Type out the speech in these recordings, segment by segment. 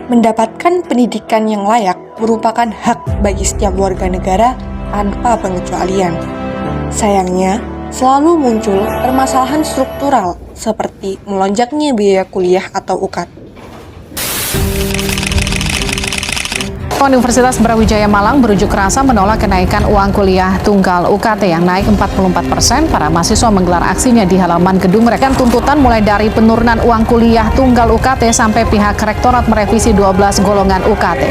Mendapatkan pendidikan yang layak merupakan hak bagi setiap warga negara tanpa pengecualian. Sayangnya, selalu muncul permasalahan struktural seperti melonjaknya biaya kuliah atau UKT. Universitas Brawijaya Malang berunjuk rasa menolak kenaikan uang kuliah tunggal UKT yang naik 44%. Para mahasiswa menggelar aksinya di halaman gedung mereka. Tuntutan mulai dari penurunan uang kuliah tunggal UKT sampai pihak rektorat merevisi 12 golongan UKT.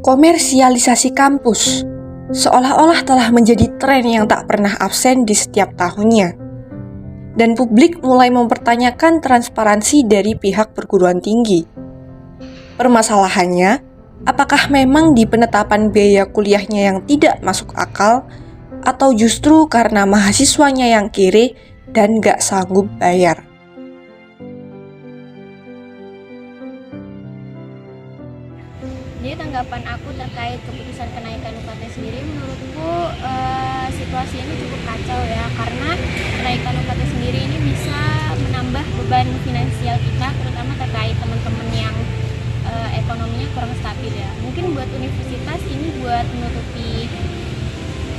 Komersialisasi kampus seolah-olah telah menjadi tren yang tak pernah absen di setiap tahunnya. Dan publik mulai mempertanyakan transparansi dari pihak perguruan tinggi. Permasalahannya, apakah memang di penetapan biaya kuliahnya yang tidak masuk akal, atau justru karena mahasiswanya yang kere dan gak sanggup bayar? Jadi tanggapan aku terkait keputusan kenaikan UKT sendiri, menurutku situasi ini cukup kacau ya, karena kenaikan UKT sendiri ini bisa menambah beban finansial kita, terutama terkait teman-teman yang ekonominya kurang stabil ya. Mungkin buat universitas ini buat menutupi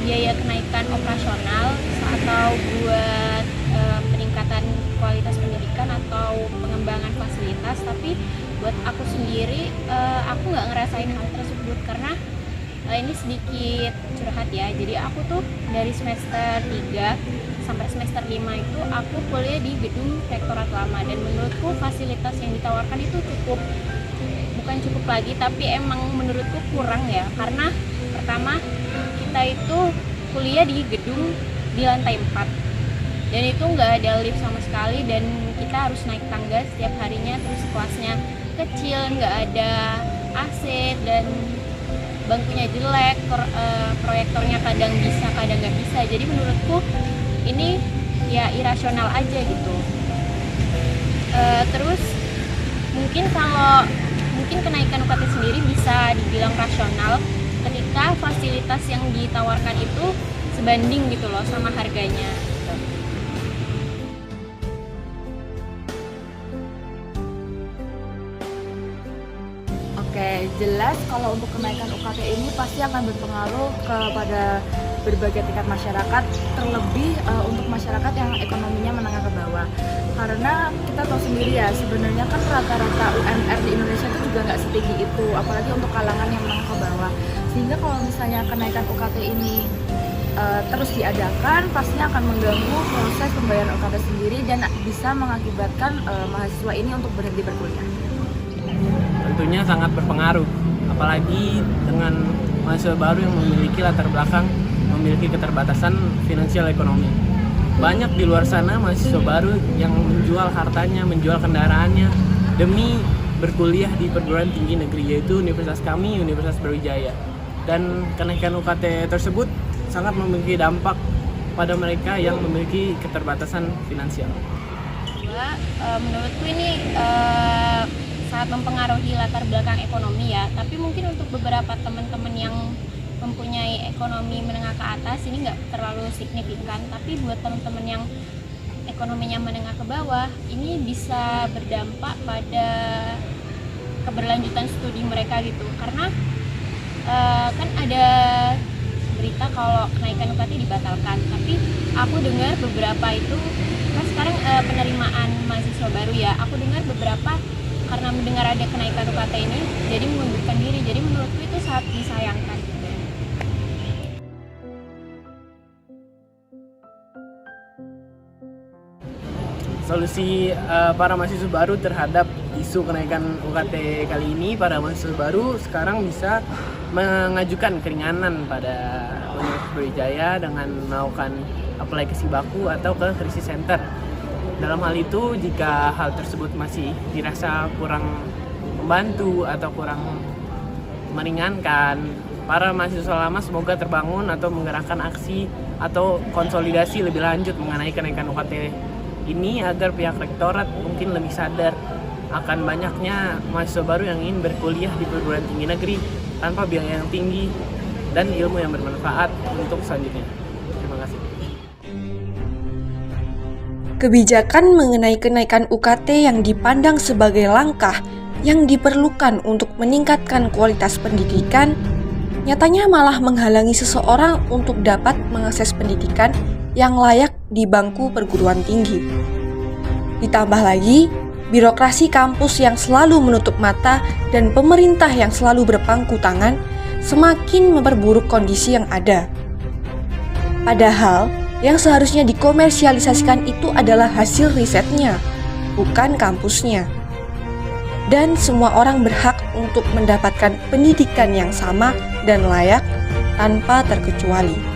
biaya kenaikan operasional atau buat peningkatan kualitas pendidikan atau pengembangan fasilitas, tapi buat aku sendiri aku nggak ngerasain hal tersebut karena ini sedikit curhat ya. Jadi aku tuh dari semester 3 sampai semester 5 itu aku kuliah di gedung rektorat lama, dan menurutku fasilitas yang ditawarkan itu bukan cukup lagi, tapi emang menurutku kurang ya, karena pertama kita itu kuliah di gedung di lantai 4 dan itu nggak ada lift sama sekali, dan kita harus naik tangga setiap harinya, terus kelasnya kecil, nggak ada AC, dan bangkunya jelek, proyektornya kadang bisa kadang nggak bisa. Jadi menurutku ini ya irasional aja gitu. Terus mungkin kenaikan UKT sendiri bisa dibilang rasional ketika fasilitas yang ditawarkan itu sebanding gitu loh sama harganya. Oke, jelas kalau untuk kenaikan UKT ini pasti akan berpengaruh kepada berbagai tingkat masyarakat, terlebih untuk masyarakat yang ekonominya menengah ke bawah. Karena kita tahu sendiri ya, sebenarnya kan rata-rata UMR di Indonesia itu juga nggak setinggi itu, apalagi untuk kalangan yang menengah ke bawah. Sehingga kalau misalnya kenaikan UKT ini terus diadakan, pastinya akan mengganggu proses pembayaran UKT sendiri dan bisa mengakibatkan mahasiswa ini untuk berhenti berkuliah. Tentunya sangat berpengaruh, apalagi dengan mahasiswa baru yang memiliki latar belakang memiliki keterbatasan finansial ekonomi. Banyak di luar sana mahasiswa baru yang menjual hartanya, menjual kendaraannya demi berkuliah di perguruan tinggi negeri, yaitu universitas kami, Universitas Brawijaya. Dan kenaikan UKT tersebut sangat memiliki dampak pada mereka yang memiliki keterbatasan finansial. Menurutku ini sangat mempengaruhi latar belakang ekonomi ya, tapi mungkin untuk beberapa teman-teman yang mempunyai ekonomi menengah ke atas ini nggak terlalu signifikan, tapi buat teman-teman yang ekonominya menengah ke bawah ini bisa berdampak pada keberlanjutan studi mereka gitu, karena kan ada berita kalau kenaikan UKT dibatalkan, tapi aku dengar beberapa itu kan sekarang penerimaan mahasiswa baru ya, aku dengar beberapa karena mendengar ada kenaikan UKT ini jadi mengundurkan diri. Jadi menurutku itu sangat disayangkan. Solusi para mahasiswa baru terhadap isu kenaikan UKT kali ini, para mahasiswa baru sekarang bisa mengajukan keringanan pada Universitas Brawijaya dengan melakukan apply ke Sibaku atau ke krisis center. Dalam hal itu, jika hal tersebut masih dirasa kurang membantu atau kurang meringankan, para mahasiswa lama semoga terbangun atau menggerakkan aksi atau konsolidasi lebih lanjut mengenai kenaikan UKT ini agar pihak rektorat mungkin lebih sadar akan banyaknya mahasiswa baru yang ingin berkuliah di perguruan tinggi negeri tanpa biaya yang tinggi dan ilmu yang bermanfaat untuk selanjutnya. Terima kasih. Kebijakan mengenai kenaikan UKT yang dipandang sebagai langkah yang diperlukan untuk meningkatkan kualitas pendidikan, nyatanya malah menghalangi seseorang untuk dapat mengakses pendidikan yang layak di bangku perguruan tinggi. Ditambah lagi, birokrasi kampus yang selalu menutup mata dan pemerintah yang selalu berpangku tangan semakin memperburuk kondisi yang ada. Padahal, yang seharusnya dikomersialisasikan itu adalah hasil risetnya, bukan kampusnya. Dan semua orang berhak untuk mendapatkan pendidikan yang sama dan layak tanpa terkecuali.